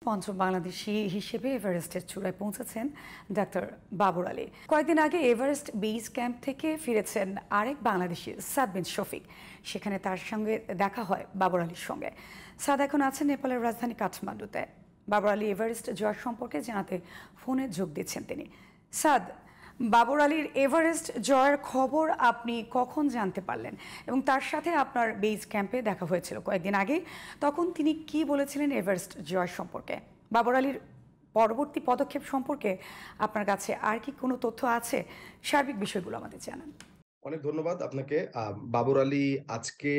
পঞ্চম বাংলাদেশি হিসেবে এভারেস্টের চূড়ায় পৌঁছেছেন ডাক্তার বাবর আলী। কয়েকদিন আগে এভারেস্ট বেস ক্যাম্প থেকে ফিরেছেন আরেক বাংলাদেশি সাদ বিন শফিক। সেখানে তার সঙ্গে দেখা হয় বাবর আলীর সঙ্গে। সাদ এখন আছেন নেপালের রাজধানী কাঠমান্ডুতে। বাবর আলী এভারেস্ট জয় সম্পর্কে জানাতে ফোনে যোগ দিচ্ছেন তিনি। সাদ, বাবর আলীর এভারেস্ট জয়ের খবর আপনি কখন জানতে পারলেন এবং তার সাথে আপনার বেস ক্যাম্পে দেখা হয়েছিল কয়েকদিন আগে, তখন তিনি কি বলেছিলেন এভারেস্ট জয় সম্পর্কে? বাবর আলীর পরবর্তী পদক্ষেপ সম্পর্কে আপনার কাছে আর কি কোনো তথ্য আছে? সার্বিক বিষয়গুলো আমাদের জানান। অনেক ধন্যবাদ আপনাকে। বাবর আলী আজকে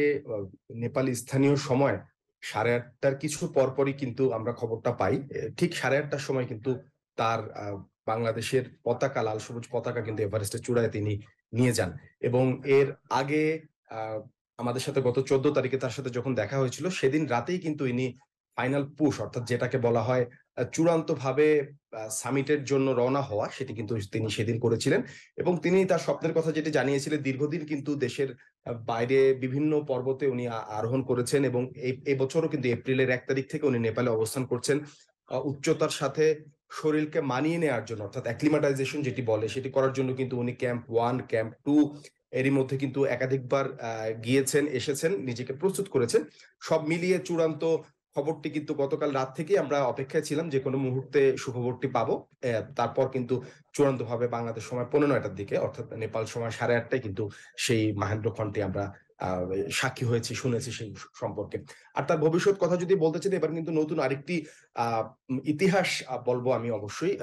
নেপালি স্থানীয় সময় 8:30টার কিছু পরপরই কিন্তু আমরা খবরটা পাই। ঠিক 8:30টার সময় কিন্তু তার বাংলাদেশের পতাকা, লাল সবুজ পতাকা কিন্তু এভারেস্টের চূড়ায় তিনি নিয়ে যান। এবং এর আগে আমাদের সাথে গত 14 তারিখে তার সাথে যখন দেখা হয়েছিল, সেদিন রাতেই কিন্তু ইনি ফাইনাল পুশ, অর্থাৎ যেটাকে বলা হয় চূড়ান্তভাবে সামিটের জন্য রওনা হওয়া, সেটি কিন্তু তিনি সেদিন করেছিলেন। এবং তিনি তার স্বপ্নের কথা যেটি জানিয়েছিলেন, দীর্ঘদিন কিন্তু দেশের বাইরে বিভিন্ন পর্বতে উনি আরোহণ করেছেন এবং এই বছরও কিন্তু এপ্রিলের 1 তারিখ থেকে উনি নেপালে অবস্থান করছেন উচ্চতার সাথে শরীরকে মানিয়ে নেওয়ার জন্য, অর্থাৎ অ্যাক্লিমাটাইজেশন যেটি বলে, সেটি করার জন্য কিন্তু উনি ক্যাম্প 1, ক্যাম্প 2 এরই মধ্যে কিন্তু একাধিকবার গিয়েছেন, এসেছেন, নিজেকে প্রস্তুত করেছেন। সব মিলিয়ে চূড়ান্ত খবরটি কিন্তু গতকাল রাত থেকেই আমরা অপেক্ষায় ছিলাম যে কোনো মুহূর্তে সুখবরটি পাবো। তারপর কিন্তু চূড়ান্তভাবে বাংলাদেশ সময় 9:15টার দিকে, অর্থাৎ নেপাল সময় 8:30টায় কিন্তু সেই মাহেন্দ্রক্ষণটি আমরা সাক্ষী হয়েছি, শুনেছি সেই সম্পর্কে। আর তার ভবিষ্যৎ কথা যদি বলতে চাই, এবার কিন্তু নতুন আরেকটি ইতিহাস বলবো আমি অবশ্যই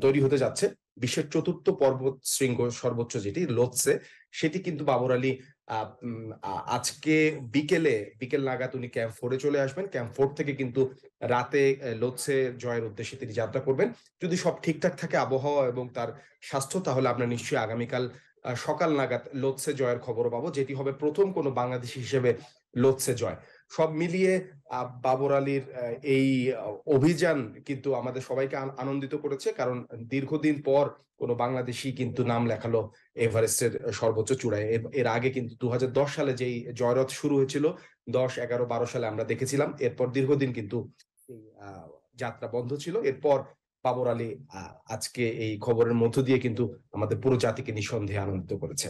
তৈরি হতে যাচ্ছে। বিশ্বের 4র্থ পর্বত শৃঙ্গ সর্বোচ্চ যেটি লোৎসে, সেটি কিন্তু বাবর আলী আজকে বিকেল নাগাদ উনি ক্যাম্প 4-এ চলে আসবেন। ক্যাম্প 4 থেকে কিন্তু রাতে লোৎসে জয়ের উদ্দেশ্যে তিনি যাত্রা করবেন। যদি সব ঠিকঠাক থাকে আবহাওয়া এবং তার স্বাস্থ্য, তাহলে আমরা নিশ্চয়ই আগামীকাল সকাল নাগাদ লোৎসে জয়ের খবরও পাবো, যেটি হবে প্রথম কোনো বাংলাদেশি হিসেবে লোৎসে জয়। সব মিলিয়ে বাবর আলীর এই অভিযান কিন্তু আমাদের সবাইকে আনন্দিত করেছে, কারণ দীর্ঘদিন পর কোনো বাংলাদেশি কিন্তু নাম লেখালো এভারেস্টের সর্বোচ্চ চূড়ায়। এর আগে কিন্তু 2010 সালে যেই জয়রথ শুরু হয়েছিল, 10, 11, 12 সালে আমরা দেখেছিলাম। এরপর দীর্ঘদিন কিন্তু যাত্রা বন্ধ ছিল। এরপর বাবর আলী আজকে এই খবরের মধ্য দিয়ে কিন্তু আমাদের পুরো জাতিকে নিঃসন্দেহে আনন্দিত করেছে।